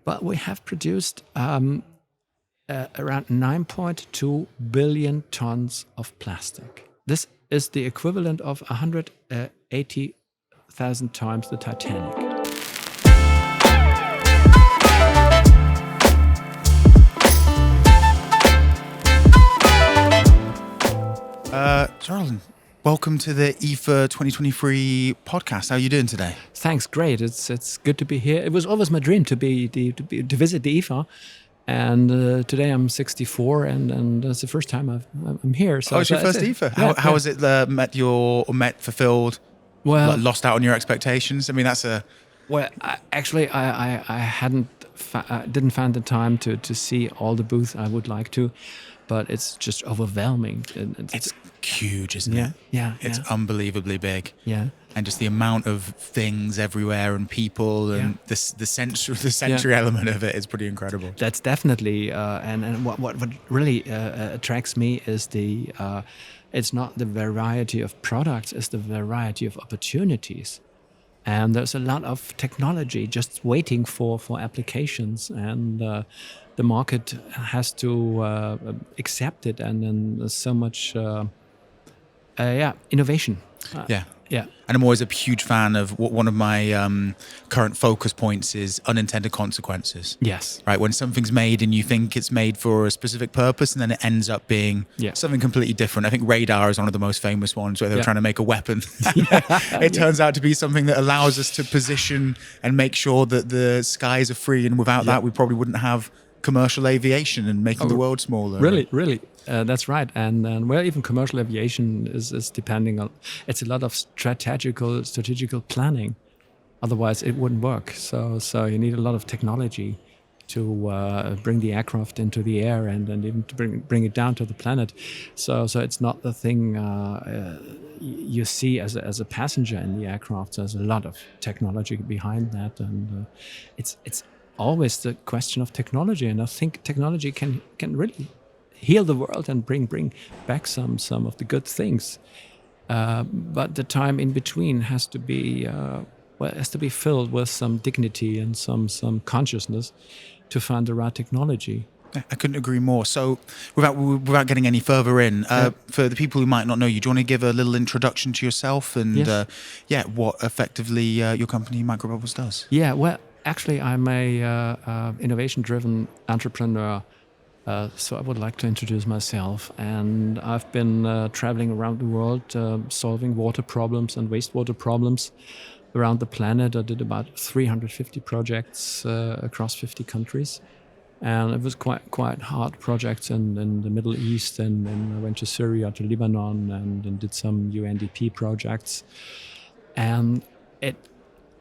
But we have produced around 9.2 billion tons of plastic. This is the equivalent of 180,000 times the Titanic. Roland, welcome to the IFA 2023 podcast. How are you doing today? Thanks, great. It's good to be here. It was always my dream to visit the IFA. And today I'm 64, and that's the first time I'm here. So it's your first IFA. How was it met fulfilled? Well, lost out on your expectations. I mean, that's a. Well, I didn't find the time to see all the booths I would like to, but it's just overwhelming. It's huge, isn't it? Yeah. It's unbelievably big. Yeah. And just the amount of things everywhere and people and the sensory element of it is pretty incredible. That's definitely and what really attracts me is it's not the variety of products, it's the variety of opportunities. And there's a lot of technology just waiting for applications, and the market has to accept it, and then there's so much innovation. Yeah. And I'm always a huge fan of one of my current focus points is unintended consequences. Yes. Right. When something's made and you think it's made for a specific purpose and then it ends up being something completely different. I think radar is one of the most famous ones where they were trying to make a weapon. It turns out to be something that allows us to position and make sure that the skies are free. And without that, we probably wouldn't have commercial aviation and making the world smaller. Really. That's right. And even commercial aviation is depending on, it's a lot of strategical planning. Otherwise, it wouldn't work. So you need a lot of technology to bring the aircraft into the air and even to bring it down to the planet. So it's not the thing you see as a passenger in the aircraft. There's a lot of technology behind that, and it's always the question of technology. And I think technology can really heal the world and bring back some of the good things, but the time in between has to be filled with some dignity and some consciousness to find the right technology. I couldn't agree more. So without getting any further in, for the people who might not know you, do you want to give a little introduction to yourself and what effectively your company MicroBubbles does? Yeah, well, actually I'm a innovation-driven entrepreneur. So I would like to introduce myself, and I've been traveling around the world solving water problems and wastewater problems around the planet. I did about 350 projects across 50 countries, and it was quite hard projects in the Middle East, and I went to Syria, to Lebanon, and did some UNDP projects, and it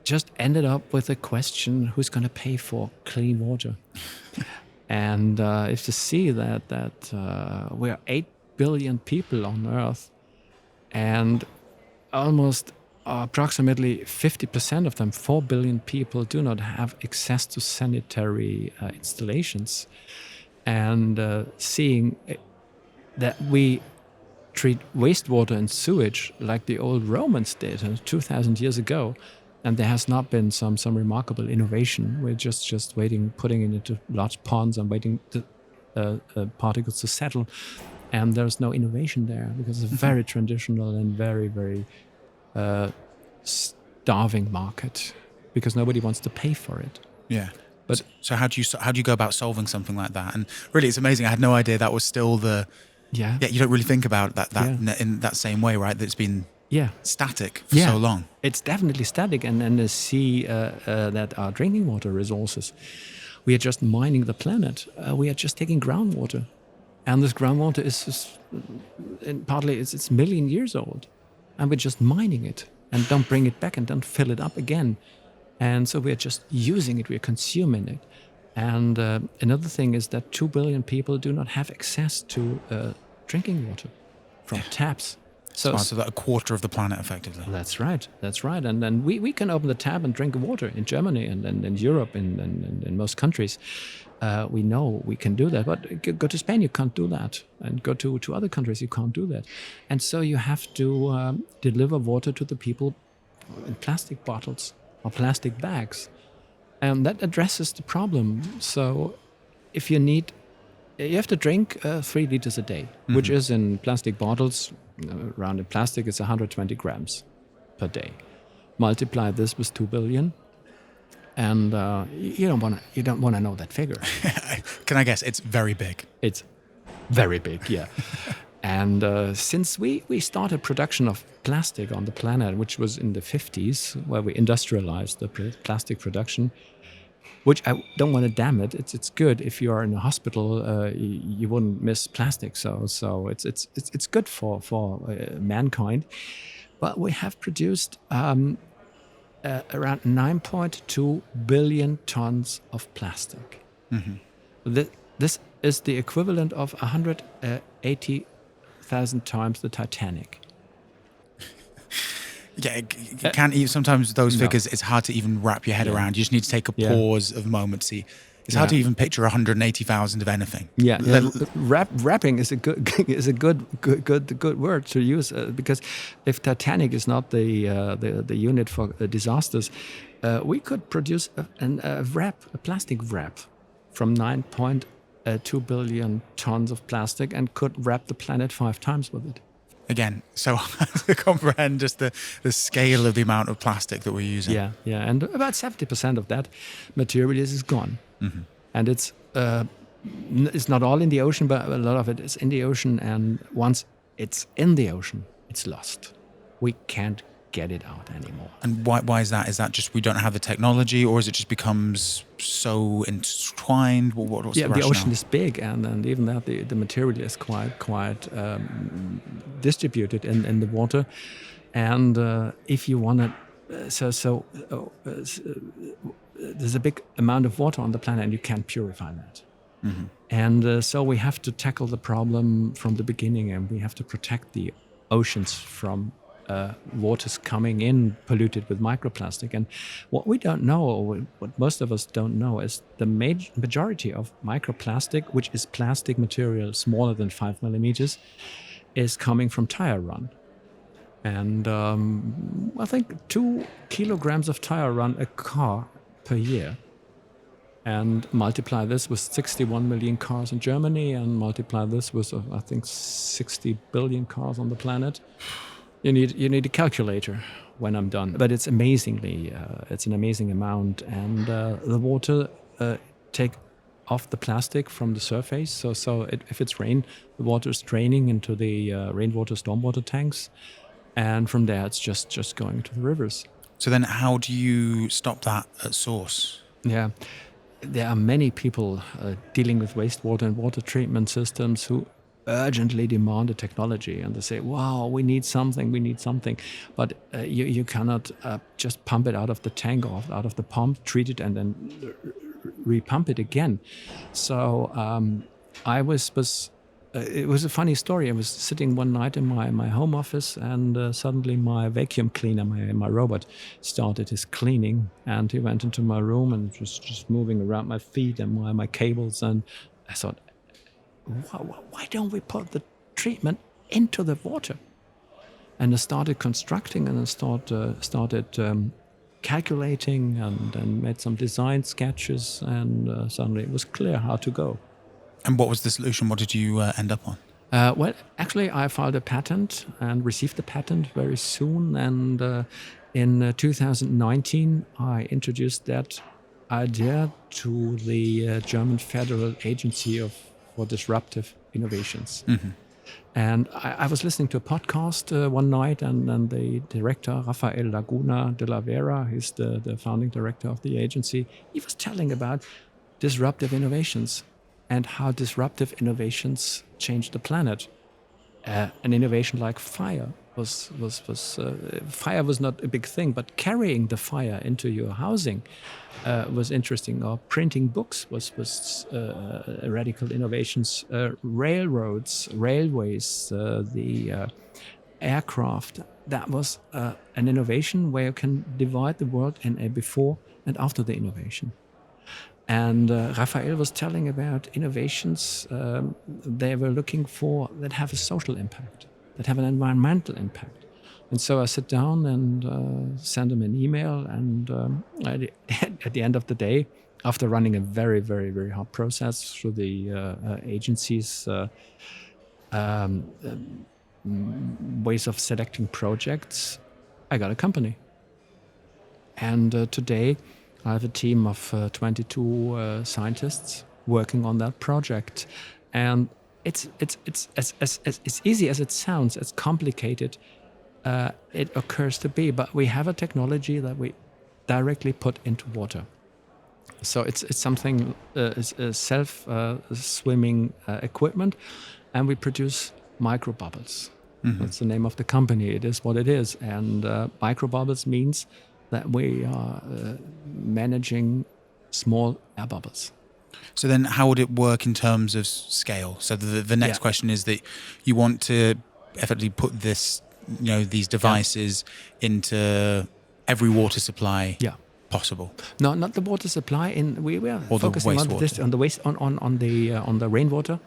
just ended up with a question: who's going to pay for clean water? And if you see that we are 8 billion people on Earth, and approximately 50% of them, 4 billion people, do not have access to sanitary installations, and seeing that we treat wastewater and sewage like the old Romans did 2,000 years ago, and there has not been some remarkable innovation. We're just waiting, putting it into large ponds and waiting the particles to settle. And there's no innovation there because it's a very traditional and very, very starving market because nobody wants to pay for it. Yeah. But so how do you go about solving something like that? And really, it's amazing. I had no idea that was still you don't really think about that in that same way, right? That it's been static for so long. It's definitely static, and then to see that our drinking water resources, we are just mining the planet. We are just taking groundwater, and this groundwater is partly it's million years old, and we're just mining it and don't bring it back and don't fill it up again, and so we're just using it, we're consuming it. And another thing is that 2 billion people do not have access to drinking water from taps. So that a quarter of the planet, effectively. That's right. And then we can open the tap and drink water in Germany and in Europe and in most countries. We know we can do that. But go to Spain, you can't do that. And go to other countries, you can't do that. And so you have to deliver water to the people in plastic bottles or plastic bags. And that addresses the problem. So if you have to drink 3 liters a day, which is in plastic bottles, rounded plastic, it's 120 grams per day. Multiply this with 2 billion, and you don't want to know that figure. Can I guess? It's very big. It's very big, yeah. And since we started production of plastic on the planet, which was in the 50s, where we industrialized the plastic production, which I don't want to damn it. It's good if you are in a hospital, you wouldn't miss plastic. So it's good for mankind. But we have produced around 9.2 billion tons of plastic. This is the equivalent of 180,000 times the Titanic. Yeah, you can't even, sometimes those figures, it's hard to even wrap your head around. You just need to take a pause of a moment to see. It's hard to even picture 180,000 of anything. Yeah, wrapping is a good word to use because if Titanic is not the unit for disasters, we could produce a plastic wrap from 9.2 billion tons of plastic and could wrap the planet 5 times with it. Again, so hard to comprehend just the scale of the amount of plastic that we're using. Yeah, and about 70% of that material is gone. And it's not all in the ocean, but a lot of it is in the ocean. And once it's in the ocean, it's lost. We can't get it out anymore. And why is that? Is that just we don't have the technology, or is it just becomes so entwined? What's the rationale? The ocean is big, and even that the material is quite distributed in the water. And if you want to, there's a big amount of water on the planet, and you can't purify that. And so we have to tackle the problem from the beginning, and we have to protect the oceans from waters coming in polluted with microplastic. And what we don't know, or what most of us don't know, is the majority of microplastic, which is plastic material smaller than 5 millimeters, is coming from tire run. And I think 2 kilograms of tire run a car per year. And multiply this with 61 million cars in Germany, and multiply this with, I think, 60 billion cars on the planet. You need a calculator when I'm done. But it's it's an amazing amount. And the water take off the plastic from the surface. So if it's rain, the water is draining into the rainwater, stormwater tanks. And from there, it's just going to the rivers. So then how do you stop that at source? Yeah. There are many people dealing with wastewater and water treatment systems who urgently demand a technology, and they say, wow, we need something. But you cannot just pump it out of the tank or out of the pump, treat it, and then repump it again. So it was a funny story. I was sitting one night in my home office, and suddenly my vacuum cleaner, my robot, started his cleaning, and he went into my room and was just moving around my feet and my cables. And I thought, why don't we put the treatment into the water? And I started constructing, and I started calculating, and made some design sketches, and suddenly it was clear how to go. And what was the solution? What did you end up on? Well, actually, I filed a patent and received the patent very soon. And in 2019, I introduced that idea to the German Federal Agency for Disruptive Innovations. And I was listening to a podcast one night, and the director, Rafael Laguna de la Vera, he's the founding director of the agency, he was telling about disruptive innovations and how disruptive innovations change the planet. An innovation like fire fire was not a big thing, but carrying the fire into your housing was interesting. Or printing books was radical innovations. Railroads, railways, the aircraft. That was an innovation where you can divide the world in a before and after the innovation. And Raphael was telling about innovations they were looking for that have a social impact, that have an environmental impact. And so I sit down and send them an email. And at the end of the day, after running a very, very, very hard process through the agencies, ways of selecting projects, I got a company. And today I have a team of 22 scientists working on that project. And it's as easy as it sounds, as complicated it occurs to be. But we have a technology that we directly put into water. So it's something, it's a self-swimming equipment, and we produce microbubbles. Mm-hmm. That's the name of the company. It is what it is. And microbubbles means that we are managing small air bubbles. So then how would it work in terms of scale? So the next question is that you want to effectively put this, these devices into every water supply possible. No, not the water supply. We are focusing on the waste, on the rainwater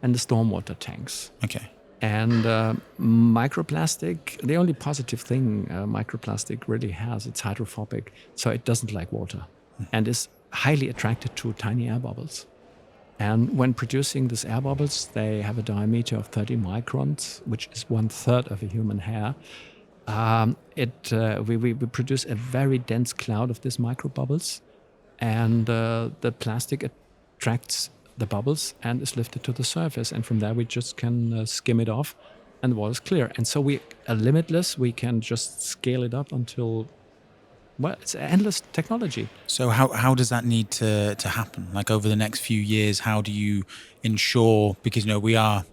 and the stormwater tanks. Okay. And microplastic, the only positive thing microplastic really has, it's hydrophobic, so it doesn't like water and is highly attracted to tiny air bubbles. And when producing these air bubbles, they have a diameter of 30 microns, which is 1/3 of a human hair. We produce a very dense cloud of these microbubbles, and the plastic attracts the bubbles and is lifted to the surface. And from there, we just can skim it off, and the water is clear. And so we are limitless. We can just scale it up until, well, it's endless technology. So how does that need to happen? Like over the next few years, how do you ensure, because we are,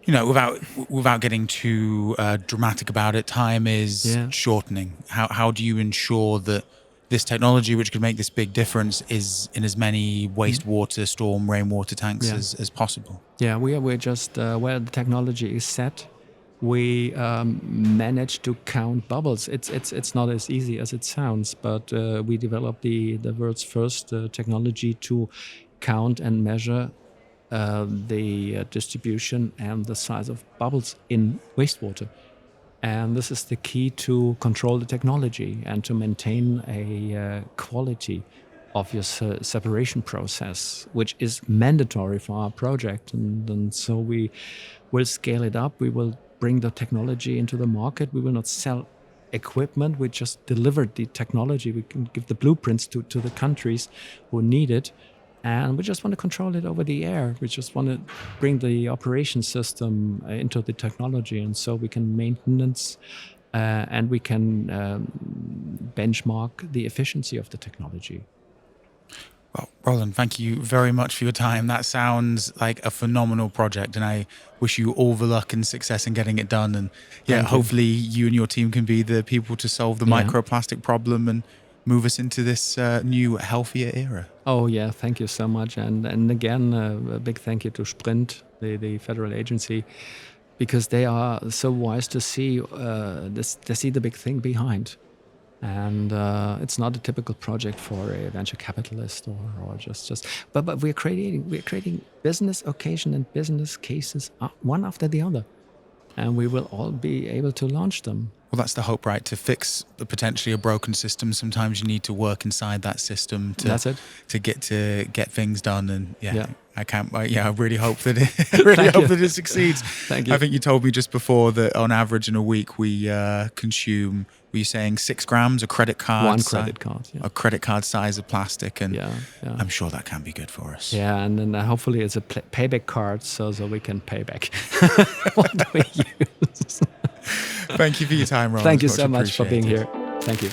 without getting too dramatic about it, time is shortening. How do you ensure that this technology, which could make this big difference, is in as many wastewater, storm, rainwater tanks as possible? Yeah, we're just where the technology is set. We manage to count bubbles. It's not as easy as it sounds, but we developed the world's first technology to count and measure the distribution and the size of bubbles in wastewater. And this is the key to control the technology and to maintain a quality of your separation process, which is mandatory for our project. And so we will scale it up. We will bring the technology into the market. We will not sell equipment. We just deliver the technology. We can give the blueprints to the countries who need it. And we just want to control it over the air. We just want to bring the operation system into the technology. And so we can maintenance and we can benchmark the efficiency of the technology. Well, Roland, thank you very much for your time. That sounds like a phenomenal project, and I wish you all the luck and success in getting it done. And hopefully you and your team can be the people to solve the microplastic problem and move us into this new, healthier era. Oh, yeah. Thank you so much. And again, a big thank you to Sprint, the federal agency, because they are so wise to see they see the big thing behind. And it's not a typical project for a venture capitalist or just. But we're creating business occasion and business cases one after the other, and we will all be able to launch them. Well, that's the hope, right? To fix potentially a broken system, sometimes you need to work inside that system to get things done. And I really hope that it succeeds. Thank you. I think you told me just before that on average in a week we consume, were you saying 6 grams a credit card? One credit card, a credit card size of plastic, and I'm sure that can be good for us. Yeah, and then hopefully it's a payback card, so we can pay back what we use. Thank you for your time, Roland. Thank you so much for being here. Thank you.